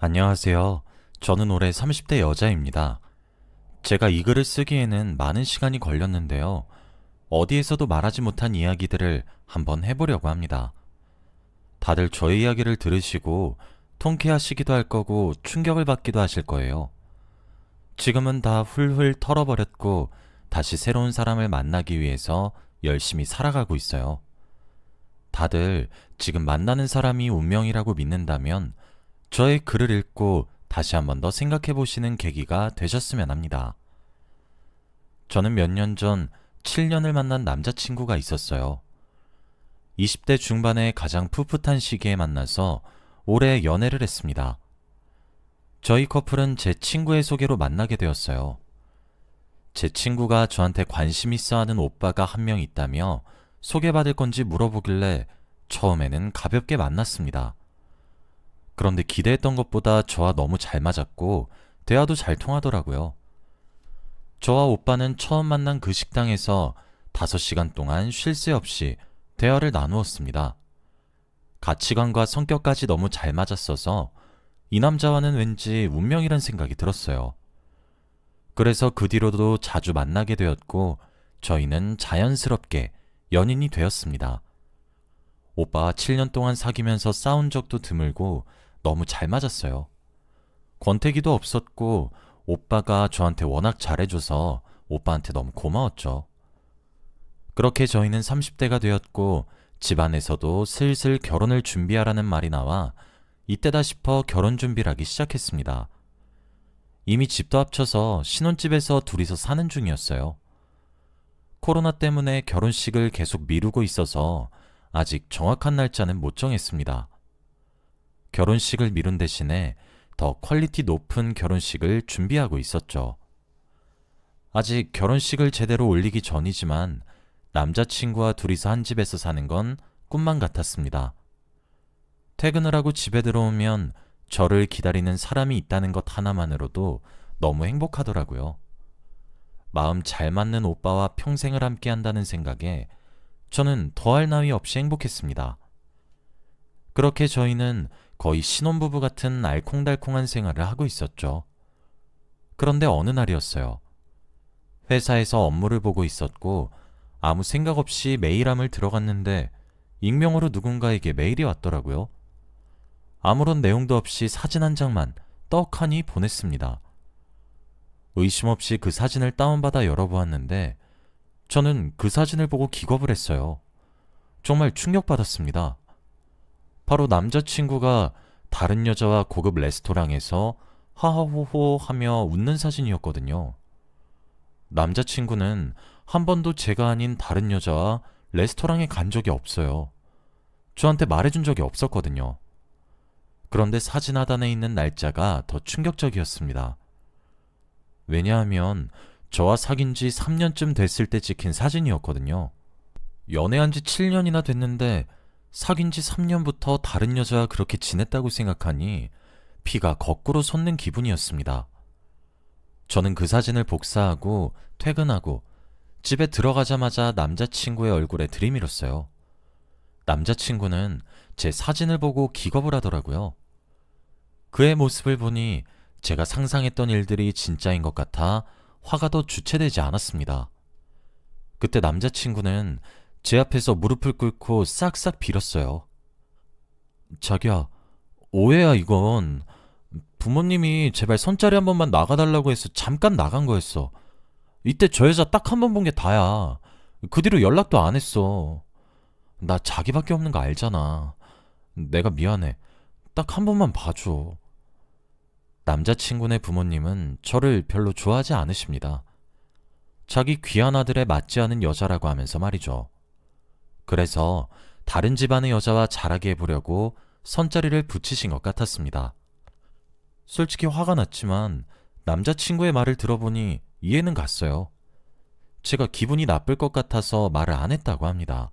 안녕하세요. 저는 올해 30대 여자입니다. 제가 이 글을 쓰기에는 많은 시간이 걸렸는데요. 어디에서도 말하지 못한 이야기들을 한번 해보려고 합니다. 다들 저의 이야기를 들으시고 통쾌하시기도 할 거고 충격을 받기도 하실 거예요. 지금은 다 훌훌 털어버렸고 다시 새로운 사람을 만나기 위해서 열심히 살아가고 있어요. 다들 지금 만나는 사람이 운명이라고 믿는다면 저의 글을 읽고 다시 한번 더 생각해 보시는 계기가 되셨으면 합니다. 저는 몇 년 전 7년을 만난 남자친구가 있었어요. 20대 중반의 가장 풋풋한 시기에 만나서 오래 연애를 했습니다. 저희 커플은 제 친구의 소개로 만나게 되었어요. 제 친구가 저한테 관심 있어 하는 오빠가 한 명 있다며 소개받을 건지 물어보길래 처음에는 가볍게 만났습니다. 그런데 기대했던 것보다 저와 너무 잘 맞았고 대화도 잘 통하더라고요. 저와 오빠는 처음 만난 그 식당에서 5시간 동안 쉴 새 없이 대화를 나누었습니다. 가치관과 성격까지 너무 잘 맞았어서 이 남자와는 왠지 운명이란 생각이 들었어요. 그래서 그 뒤로도 자주 만나게 되었고 저희는 자연스럽게 연인이 되었습니다. 오빠와 7년 동안 사귀면서 싸운 적도 드물고 너무 잘 맞았어요. 권태기도 없었고 오빠가 저한테 워낙 잘해줘서 오빠한테 너무 고마웠죠. 그렇게 저희는 30대가 되었고 집안에서도 슬슬 결혼을 준비하라는 말이 나와 이때다 싶어 결혼 준비를 하기 시작했습니다. 이미 집도 합쳐서 신혼집에서 둘이서 사는 중이었어요. 코로나 때문에 결혼식을 계속 미루고 있어서 아직 정확한 날짜는 못 정했습니다. 결혼식을 미룬 대신에 더 퀄리티 높은 결혼식을 준비하고 있었죠. 아직 결혼식을 제대로 올리기 전이지만 남자친구와 둘이서 한 집에서 사는 건 꿈만 같았습니다. 퇴근을 하고 집에 들어오면 저를 기다리는 사람이 있다는 것 하나만으로도 너무 행복하더라고요. 마음 잘 맞는 오빠와 평생을 함께 한다는 생각에 저는 더할 나위 없이 행복했습니다. 그렇게 저희는 거의 신혼부부 같은 알콩달콩한 생활을 하고 있었죠. 그런데 어느 날이었어요. 회사에서 업무를 보고 있었고 아무 생각 없이 메일함을 들어갔는데 익명으로 누군가에게 메일이 왔더라고요. 아무런 내용도 없이 사진 한 장만 떡하니 보냈습니다. 의심 없이 그 사진을 다운받아 열어보았는데 저는 그 사진을 보고 기겁을 했어요. 정말 충격받았습니다. 바로 남자친구가 다른 여자와 고급 레스토랑에서 하하호호 하며 웃는 사진이었거든요. 남자친구는 한 번도 제가 아닌 다른 여자와 레스토랑에 간 적이 없어요. 저한테 말해준 적이 없었거든요. 그런데 사진 하단에 있는 날짜가 더 충격적이었습니다. 왜냐하면 저와 사귄 지 3년쯤 됐을 때 찍힌 사진이었거든요. 연애한 지 7년이나 됐는데 사귄 지 3년부터 다른 여자와 그렇게 지냈다고 생각하니 피가 거꾸로 솟는 기분이었습니다. 저는 그 사진을 복사하고 퇴근하고 집에 들어가자마자 남자친구의 얼굴에 들이밀었어요. 남자친구는 제 사진을 보고 기겁을 하더라고요. 그의 모습을 보니 제가 상상했던 일들이 진짜인 것 같아 화가 더 주체되지 않았습니다. 그때 남자친구는 제 앞에서 무릎을 꿇고 싹싹 빌었어요. 자기야, 오해야 이건. 부모님이 제발 선자리 한 번만 나가달라고 해서 잠깐 나간 거였어. 이때 저 여자 딱 한 번 본 게 다야. 그 뒤로 연락도 안 했어. 나 자기밖에 없는 거 알잖아. 내가 미안해. 딱 한 번만 봐줘. 남자친구네 부모님은 저를 별로 좋아하지 않으십니다. 자기 귀한 아들에 맞지 않은 여자라고 하면서 말이죠. 그래서 다른 집안의 여자와 잘하게 해보려고 선자리를 붙이신 것 같았습니다. 솔직히 화가 났지만 남자친구의 말을 들어보니 이해는 갔어요. 제가 기분이 나쁠 것 같아서 말을 안 했다고 합니다.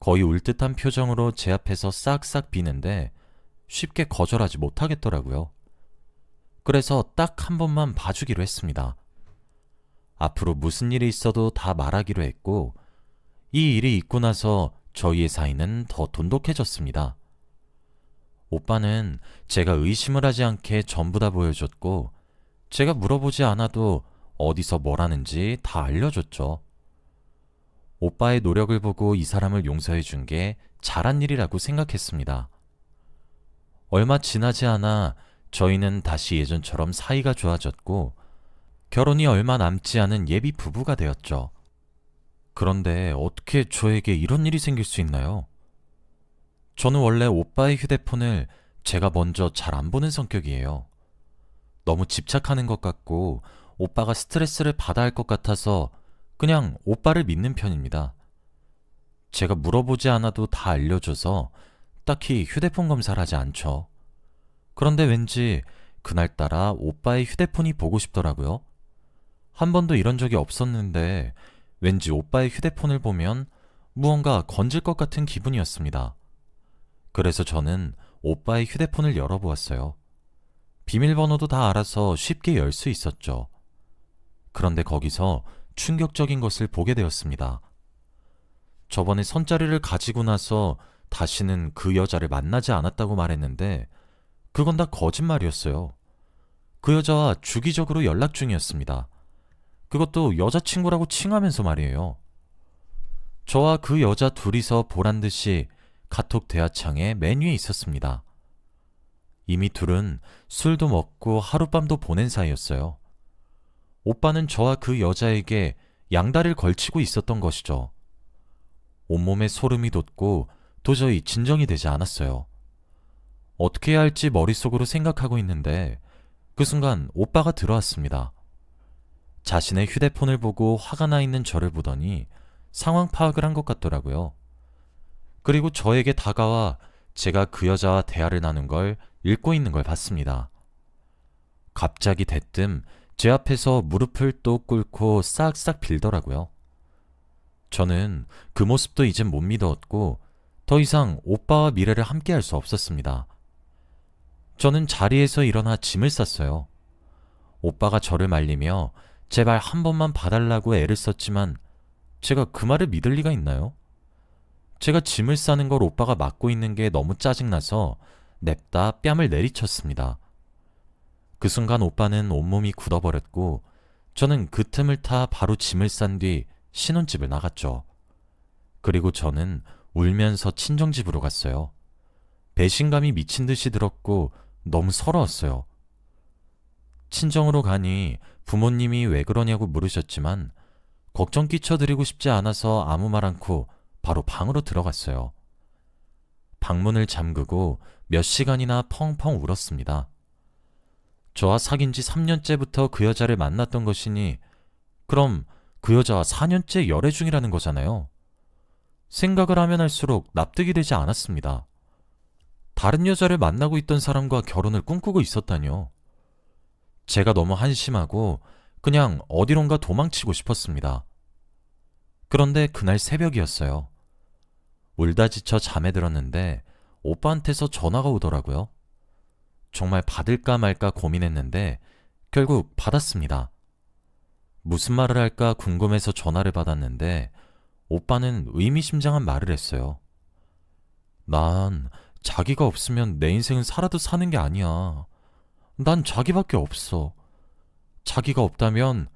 거의 울 듯한 표정으로 제 앞에서 싹싹 비는데 쉽게 거절하지 못하겠더라고요. 그래서 딱 한 번만 봐주기로 했습니다. 앞으로 무슨 일이 있어도 다 말하기로 했고 이 일이 있고 나서 저희의 사이는 더 돈독해졌습니다. 오빠는 제가 의심을 하지 않게 전부 다 보여줬고, 제가 물어보지 않아도 어디서 뭘 하는지 다 알려줬죠. 오빠의 노력을 보고 이 사람을 용서해 준 게 잘한 일이라고 생각했습니다. 얼마 지나지 않아 저희는 다시 예전처럼 사이가 좋아졌고, 결혼이 얼마 남지 않은 예비 부부가 되었죠. 그런데 어떻게 저에게 이런 일이 생길 수 있나요? 저는 원래 오빠의 휴대폰을 제가 먼저 잘 안 보는 성격이에요. 너무 집착하는 것 같고 오빠가 스트레스를 받아야 할 것 같아서 그냥 오빠를 믿는 편입니다. 제가 물어보지 않아도 다 알려줘서 딱히 휴대폰 검사를 하지 않죠. 그런데 왠지 그날따라 오빠의 휴대폰이 보고 싶더라고요. 한 번도 이런 적이 없었는데 왠지 오빠의 휴대폰을 보면 무언가 건질 것 같은 기분이었습니다. 그래서 저는 오빠의 휴대폰을 열어보았어요. 비밀번호도 다 알아서 쉽게 열 수 있었죠. 그런데 거기서 충격적인 것을 보게 되었습니다. 저번에 선자리를 가지고 나서 다시는 그 여자를 만나지 않았다고 말했는데 그건 다 거짓말이었어요. 그 여자와 주기적으로 연락 중이었습니다. 그것도 여자친구라고 칭하면서 말이에요. 저와 그 여자 둘이서 보란 듯이 카톡 대화창에 맨 위에 있었습니다. 이미 둘은 술도 먹고 하룻밤도 보낸 사이였어요. 오빠는 저와 그 여자에게 양다리를 걸치고 있었던 것이죠. 온몸에 소름이 돋고 도저히 진정이 되지 않았어요. 어떻게 해야 할지 머릿속으로 생각하고 있는데 그 순간 오빠가 들어왔습니다. 자신의 휴대폰을 보고 화가 나 있는 저를 보더니 상황 파악을 한 것 같더라고요. 그리고 저에게 다가와 제가 그 여자와 대화를 나눈 걸 읽고 있는 걸 봤습니다. 갑자기 대뜸 제 앞에서 무릎을 또 꿇고 싹싹 빌더라고요. 저는 그 모습도 이젠 못 믿었고 더 이상 오빠와 미래를 함께할 수 없었습니다. 저는 자리에서 일어나 짐을 쌌어요. 오빠가 저를 말리며 제발 한 번만 봐달라고 애를 썼지만 제가 그 말을 믿을 리가 있나요? 제가 짐을 싸는 걸 오빠가 막고 있는 게 너무 짜증나서 냅다 뺨을 내리쳤습니다. 그 순간 오빠는 온몸이 굳어버렸고 저는 그 틈을 타 바로 짐을 싼 뒤 신혼집을 나갔죠. 그리고 저는 울면서 친정집으로 갔어요. 배신감이 미친 듯이 들었고 너무 서러웠어요. 친정으로 가니 부모님이 왜 그러냐고 물으셨지만 걱정 끼쳐드리고 싶지 않아서 아무 말 않고 바로 방으로 들어갔어요. 방문을 잠그고 몇 시간이나 펑펑 울었습니다. 저와 사귄 지 3년째부터 그 여자를 만났던 것이니 그럼 그 여자와 4년째 열애 중이라는 거잖아요. 생각을 하면 할수록 납득이 되지 않았습니다. 다른 여자를 만나고 있던 사람과 결혼을 꿈꾸고 있었다니요. 제가 너무 한심하고 그냥 어디론가 도망치고 싶었습니다. 그런데 그날 새벽이었어요. 울다 지쳐 잠에 들었는데 오빠한테서 전화가 오더라고요. 정말 받을까 말까 고민했는데 결국 받았습니다. 무슨 말을 할까 궁금해서 전화를 받았는데 오빠는 의미심장한 말을 했어요. 난 자기가 없으면 내 인생은 살아도 사는 게 아니야. 난 자기밖에 없어. 자기가 없다면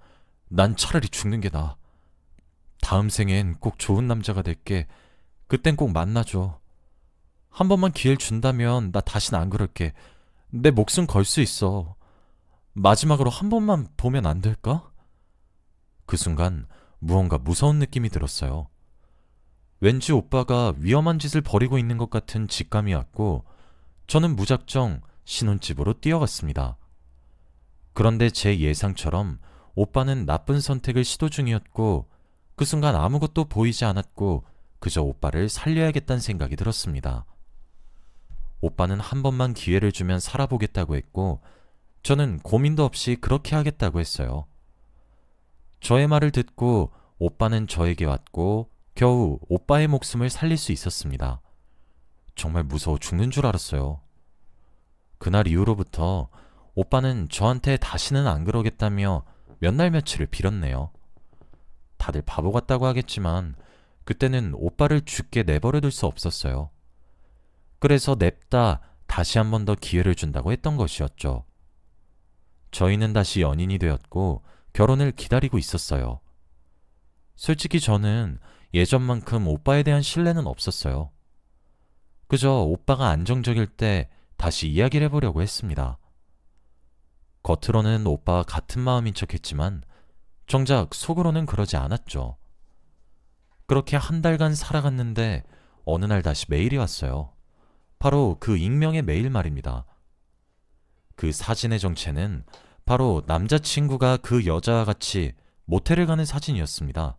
난 차라리 죽는 게 나아. 다음 생엔 꼭 좋은 남자가 될게. 그땐 꼭 만나줘. 한 번만 기회를 준다면 나 다신 안 그럴게. 내 목숨 걸 수 있어. 마지막으로 한 번만 보면 안 될까? 그 순간 무언가 무서운 느낌이 들었어요. 왠지 오빠가 위험한 짓을 벌이고 있는 것 같은 직감이 왔고 저는 무작정 신혼집으로 뛰어갔습니다. 그런데 제 예상처럼 오빠는 나쁜 선택을 시도 중이었고 그 순간 아무것도 보이지 않았고 그저 오빠를 살려야겠다는 생각이 들었습니다. 오빠는 한 번만 기회를 주면 살아보겠다고 했고 저는 고민도 없이 그렇게 하겠다고 했어요. 저의 말을 듣고 오빠는 저에게 왔고 겨우 오빠의 목숨을 살릴 수 있었습니다. 정말 무서워 죽는 줄 알았어요. 그날 이후로부터 오빠는 저한테 다시는 안 그러겠다며 몇 날 며칠을 빌었네요. 다들 바보 같다고 하겠지만 그때는 오빠를 죽게 내버려둘 수 없었어요. 그래서 냅다 다시 한 번 더 기회를 준다고 했던 것이었죠. 저희는 다시 연인이 되었고 결혼을 기다리고 있었어요. 솔직히 저는 예전만큼 오빠에 대한 신뢰는 없었어요. 그저 오빠가 안정적일 때 다시 이야기를 해보려고 했습니다. 겉으로는 오빠와 같은 마음인 척했지만 정작 속으로는 그러지 않았죠. 그렇게 한 달간 살아갔는데 어느 날 다시 메일이 왔어요. 바로 그 익명의 메일 말입니다. 그 사진의 정체는 바로 남자친구가 그 여자와 같이 모텔을 가는 사진이었습니다.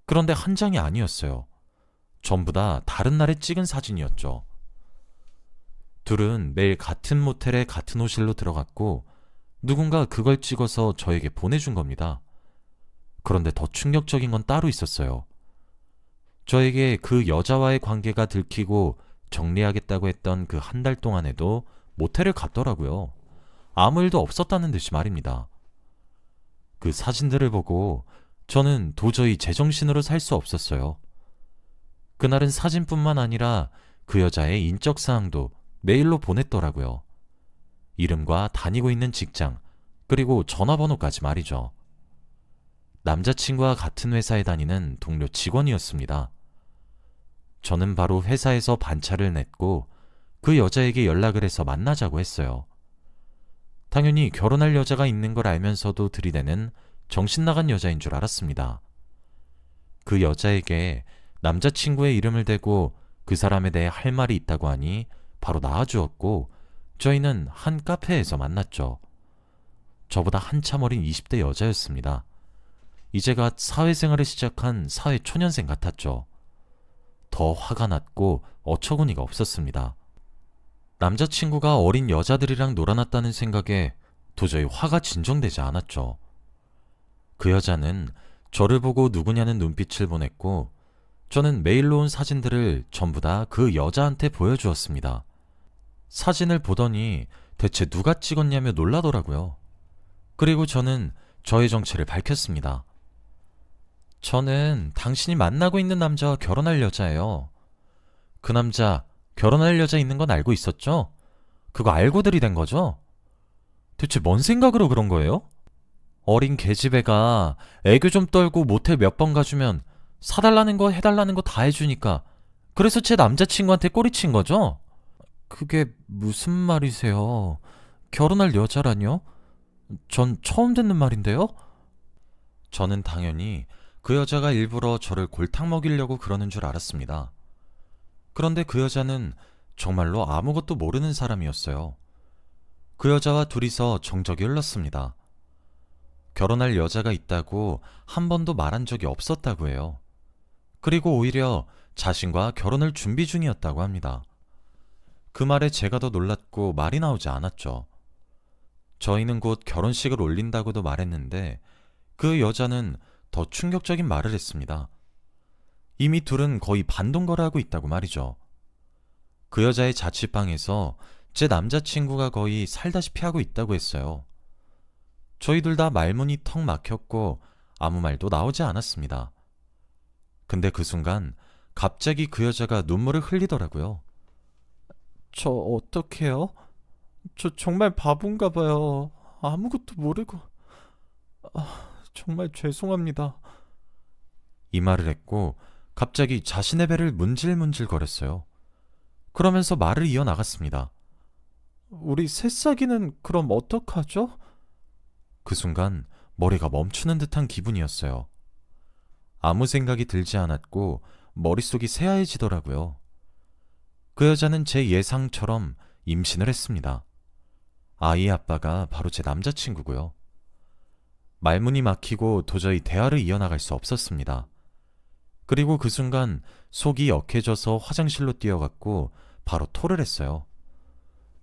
그런데 한 장이 아니었어요. 전부 다 다른 날에 찍은 사진이었죠. 둘은 매일 같은 모텔에 같은 호실로 들어갔고 누군가 그걸 찍어서 저에게 보내준 겁니다. 그런데 더 충격적인 건 따로 있었어요. 저에게 그 여자와의 관계가 들키고 정리하겠다고 했던 그 한 달 동안에도 모텔을 갔더라고요. 아무 일도 없었다는 듯이 말입니다. 그 사진들을 보고 저는 도저히 제정신으로 살 수 없었어요. 그날은 사진뿐만 아니라 그 여자의 인적사항도 메일로 보냈더라고요. 이름과 다니고 있는 직장, 그리고 전화번호까지 말이죠. 남자친구와 같은 회사에 다니는 동료 직원이었습니다. 저는 바로 회사에서 반차를 냈고 그 여자에게 연락을 해서 만나자고 했어요. 당연히 결혼할 여자가 있는 걸 알면서도 들이대는 정신나간 여자인 줄 알았습니다. 그 여자에게 남자친구의 이름을 대고 그 사람에 대해 할 말이 있다고 하니 바로 나와주었고 저희는 한 카페에서 만났죠. 저보다 한참 어린 20대 여자였습니다. 이제 갓 사회생활을 시작한 사회초년생 같았죠. 더 화가 났고 어처구니가 없었습니다. 남자친구가 어린 여자들이랑 놀아났다는 생각에 도저히 화가 진정되지 않았죠. 그 여자는 저를 보고 누구냐는 눈빛을 보냈고 저는 메일로 온 사진들을 전부 다 그 여자한테 보여주었습니다. 사진을 보더니 대체 누가 찍었냐며 놀라더라고요. 그리고 저는 저의 정체를 밝혔습니다. 저는 당신이 만나고 있는 남자와 결혼할 여자예요. 그 남자 결혼할 여자 있는 건 알고 있었죠? 그거 알고 들이댄 거죠? 대체 뭔 생각으로 그런 거예요? 어린 계집애가 애교 좀 떨고 모텔 몇 번 가주면 사달라는 거 해달라는 거 다 해주니까 그래서 제 남자친구한테 꼬리친 거죠? 그게 무슨 말이세요? 결혼할 여자라뇨? 전 처음 듣는 말인데요? 저는 당연히 그 여자가 일부러 저를 골탕 먹이려고 그러는 줄 알았습니다. 그런데 그 여자는 정말로 아무것도 모르는 사람이었어요. 그 여자와 둘이서 정적이 흘렀습니다. 결혼할 여자가 있다고 한 번도 말한 적이 없었다고 해요. 그리고 오히려 자신과 결혼을 준비 중이었다고 합니다. 그 말에 제가 더 놀랐고 말이 나오지 않았죠. 저희는 곧 결혼식을 올린다고도 말했는데 그 여자는 더 충격적인 말을 했습니다. 이미 둘은 거의 반동거래하고 있다고 말이죠. 그 여자의 자취방에서 제 남자친구가 거의 살다시피 하고 있다고 했어요. 저희 둘 다 말문이 턱 막혔고 아무 말도 나오지 않았습니다. 근데 그 순간 갑자기 그 여자가 눈물을 흘리더라고요. 저 어떡해요? 저 정말 바본가 봐요. 아무것도 모르고. 정말 죄송합니다. 이 말을 했고 갑자기 자신의 배를 문질문질 거렸어요. 그러면서 말을 이어나갔습니다. 우리 새싹이는 그럼 어떡하죠? 그 순간 머리가 멈추는 듯한 기분이었어요. 아무 생각이 들지 않았고 머릿속이 새하얘지더라고요. 그 여자는 제 예상처럼 임신을 했습니다. 아이의 아빠가 바로 제 남자친구고요. 말문이 막히고 도저히 대화를 이어나갈 수 없었습니다. 그리고 그 순간 속이 역해져서 화장실로 뛰어갔고 바로 토를 했어요.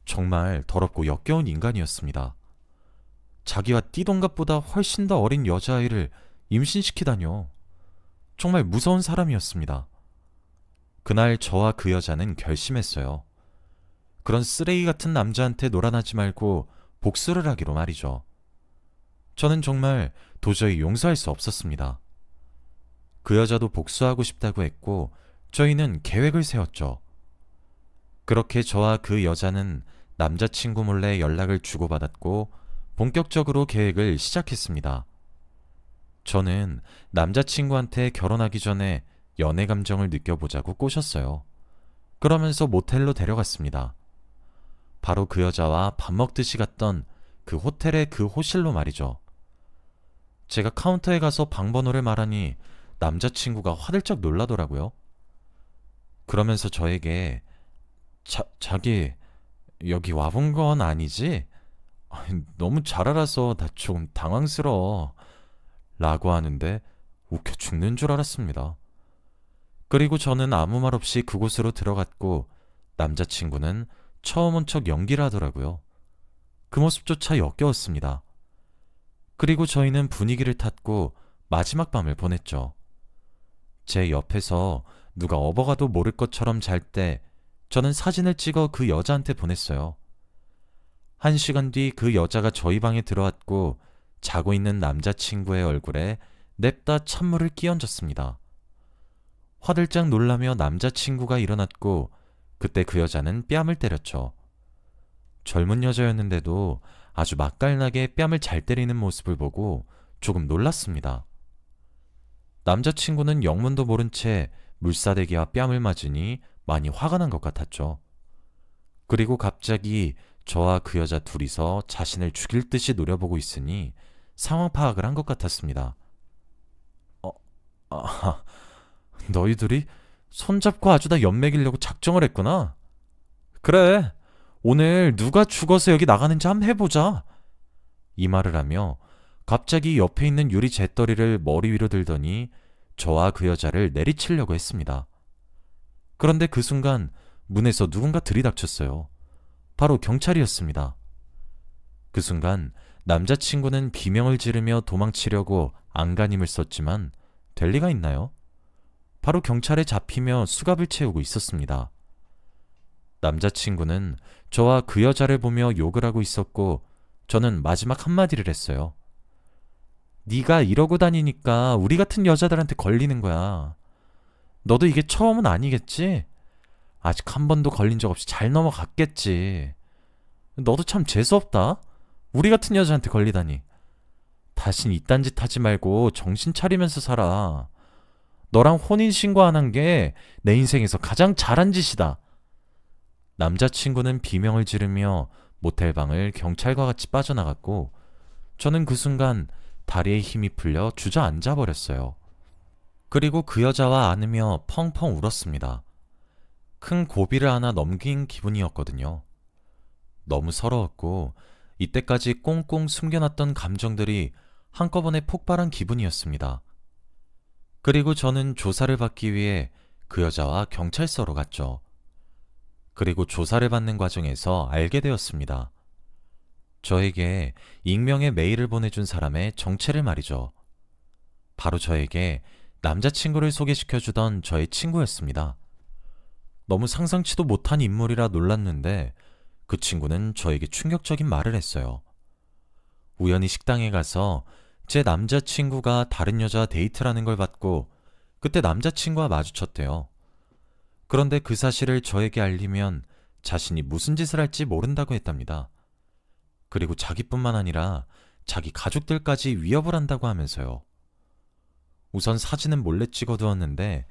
정말 더럽고 역겨운 인간이었습니다. 자기와 띠동갑보다 훨씬 더 어린 여자아이를 임신시키다뇨. 정말 무서운 사람이었습니다. 그날 저와 그 여자는 결심했어요. 그런 쓰레기 같은 남자한테 놀아나지 말고 복수를 하기로 말이죠. 저는 정말 도저히 용서할 수 없었습니다. 그 여자도 복수하고 싶다고 했고 저희는 계획을 세웠죠. 그렇게 저와 그 여자는 남자친구 몰래 연락을 주고받았고 본격적으로 계획을 시작했습니다. 저는 남자친구한테 결혼하기 전에 연애 감정을 느껴보자고 꼬셨어요. 그러면서 모텔로 데려갔습니다. 바로 그 여자와 밥 먹듯이 갔던 그 호텔의 그 호실로 말이죠. 제가 카운터에 가서 방 번호를 말하니 남자친구가 화들짝 놀라더라고요. 그러면서 저에게 자기 여기 와본 건 아니지? 아니, 너무 잘 알아서 나 좀 당황스러워 라고 하는데 웃겨 죽는 줄 알았습니다. 그리고 저는 아무 말 없이 그곳으로 들어갔고 남자친구는 처음 온 척 연기를 하더라고요. 그 모습조차 역겨웠습니다. 그리고 저희는 분위기를 탔고 마지막 밤을 보냈죠. 제 옆에서 누가 업어가도 모를 것처럼 잘 때 저는 사진을 찍어 그 여자한테 보냈어요. 1시간 뒤 그 여자가 저희 방에 들어왔고 자고 있는 남자친구의 얼굴에 냅다 찬물을 끼얹었습니다. 화들짝 놀라며 남자친구가 일어났고 그때 그 여자는 뺨을 때렸죠. 젊은 여자였는데도 아주 맛깔나게 뺨을 잘 때리는 모습을 보고 조금 놀랐습니다. 남자친구는 영문도 모른 채 물사대기와 뺨을 맞으니 많이 화가 난 것 같았죠. 그리고 갑자기 저와 그 여자 둘이서 자신을 죽일 듯이 노려보고 있으니 상황 파악을 한 것 같았습니다. 아, 너희들이 손잡고 아주 다 연맥이려고 작정을 했구나. 그래, 오늘 누가 죽어서 여기 나가는지 한번 해보자. 이 말을 하며 갑자기 옆에 있는 유리 재떨이를 머리 위로 들더니 저와 그 여자를 내리치려고 했습니다. 그런데 그 순간 문에서 누군가 들이닥쳤어요. 바로 경찰이었습니다. 그 순간 남자친구는 비명을 지르며 도망치려고 안간힘을 썼지만 될 리가 있나요? 바로 경찰에 잡히며 수갑을 채우고 있었습니다. 남자친구는 저와 그 여자를 보며 욕을 하고 있었고 저는 마지막 한마디를 했어요. 네가 이러고 다니니까 우리 같은 여자들한테 걸리는 거야. 너도 이게 처음은 아니겠지? 아직 한 번도 걸린 적 없이 잘 넘어갔겠지. 너도 참 재수없다. 우리 같은 여자한테 걸리다니. 다신 이딴 짓 하지 말고 정신 차리면서 살아. 너랑 혼인신고 안 한 게 내 인생에서 가장 잘한 짓이다. 남자친구는 비명을 지르며 모텔방을 경찰과 같이 빠져나갔고 저는 그 순간 다리에 힘이 풀려 주저앉아 버렸어요. 그리고 그 여자와 안으며 펑펑 울었습니다. 큰 고비를 하나 넘긴 기분이었거든요. 너무 서러웠고 이때까지 꽁꽁 숨겨놨던 감정들이 한꺼번에 폭발한 기분이었습니다. 그리고 저는 조사를 받기 위해 그 여자와 경찰서로 갔죠. 그리고 조사를 받는 과정에서 알게 되었습니다. 저에게 익명의 메일을 보내준 사람의 정체를 말이죠. 바로 저에게 남자친구를 소개시켜주던 저의 친구였습니다. 너무 상상치도 못한 인물이라 놀랐는데 그 친구는 저에게 충격적인 말을 했어요. 우연히 식당에 가서 제 남자친구가 다른 여자와 데이트라는 걸 봤고 그때 남자친구와 마주쳤대요. 그런데 그 사실을 저에게 알리면 자신이 무슨 짓을 할지 모른다고 했답니다. 그리고 자기뿐만 아니라 자기 가족들까지 위협을 한다고 하면서요. 우선 사진은 몰래 찍어두었는데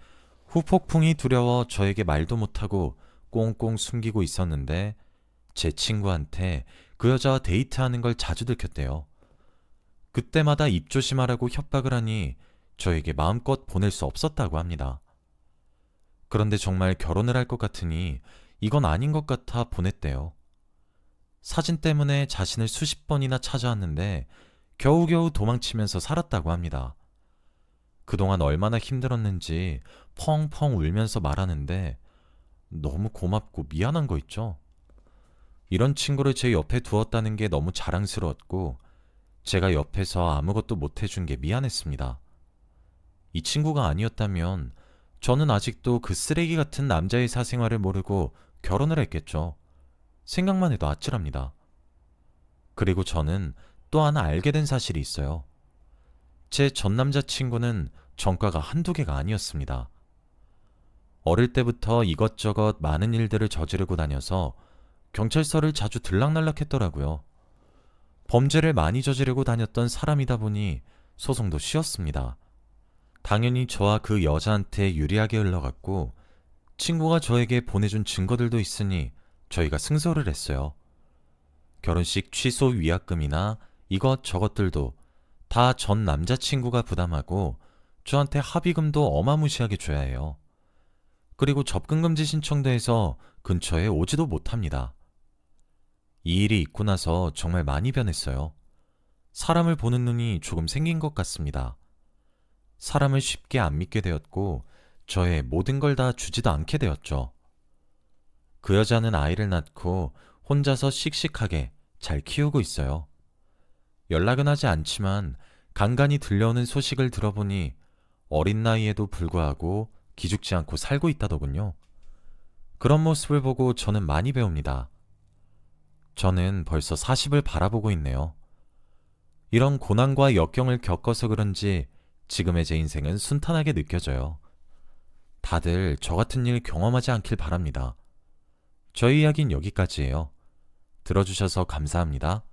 후폭풍이 두려워 저에게 말도 못하고 꽁꽁 숨기고 있었는데 제 친구한테 그 여자와 데이트하는 걸 자주 들켰대요. 그때마다 입조심하라고 협박을 하니 저에게 마음껏 보낼 수 없었다고 합니다. 그런데 정말 결혼을 할 것 같으니 이건 아닌 것 같아 보냈대요. 사진 때문에 자신을 수십 번이나 찾아왔는데 겨우겨우 도망치면서 살았다고 합니다. 그동안 얼마나 힘들었는지 펑펑 울면서 말하는데 너무 고맙고 미안한 거 있죠? 이런 친구를 제 옆에 두었다는 게 너무 자랑스러웠고 제가 옆에서 아무것도 못해준 게 미안했습니다. 이 친구가 아니었다면 저는 아직도 그 쓰레기 같은 남자의 사생활을 모르고 결혼을 했겠죠. 생각만 해도 아찔합니다. 그리고 저는 또 하나 알게 된 사실이 있어요. 제 전 남자친구는 전과가 한두 개가 아니었습니다. 어릴 때부터 이것저것 많은 일들을 저지르고 다녀서 경찰서를 자주 들락날락했더라고요. 범죄를 많이 저지르고 다녔던 사람이다 보니 소송도 쉬웠습니다. 당연히 저와 그 여자한테 유리하게 흘러갔고 친구가 저에게 보내준 증거들도 있으니 저희가 승소를 했어요. 결혼식 취소 위약금이나 이것 저것들도 다 전 남자친구가 부담하고 저한테 합의금도 어마무시하게 줘야 해요. 그리고 접근금지 신청도 해서 근처에 오지도 못합니다. 이 일이 있고 나서 정말 많이 변했어요. 사람을 보는 눈이 조금 생긴 것 같습니다. 사람을 쉽게 안 믿게 되었고 저의 모든 걸 다 주지도 않게 되었죠. 그 여자는 아이를 낳고 혼자서 씩씩하게 잘 키우고 있어요. 연락은 하지 않지만 간간히 들려오는 소식을 들어보니 어린 나이에도 불구하고 기죽지 않고 살고 있다더군요. 그런 모습을 보고 저는 많이 배웁니다. 저는 벌써 40을 바라보고 있네요. 이런 고난과 역경을 겪어서 그런지 지금의 제 인생은 순탄하게 느껴져요. 다들 저 같은 일 경험하지 않길 바랍니다. 저희 이야기는 여기까지예요. 들어주셔서 감사합니다.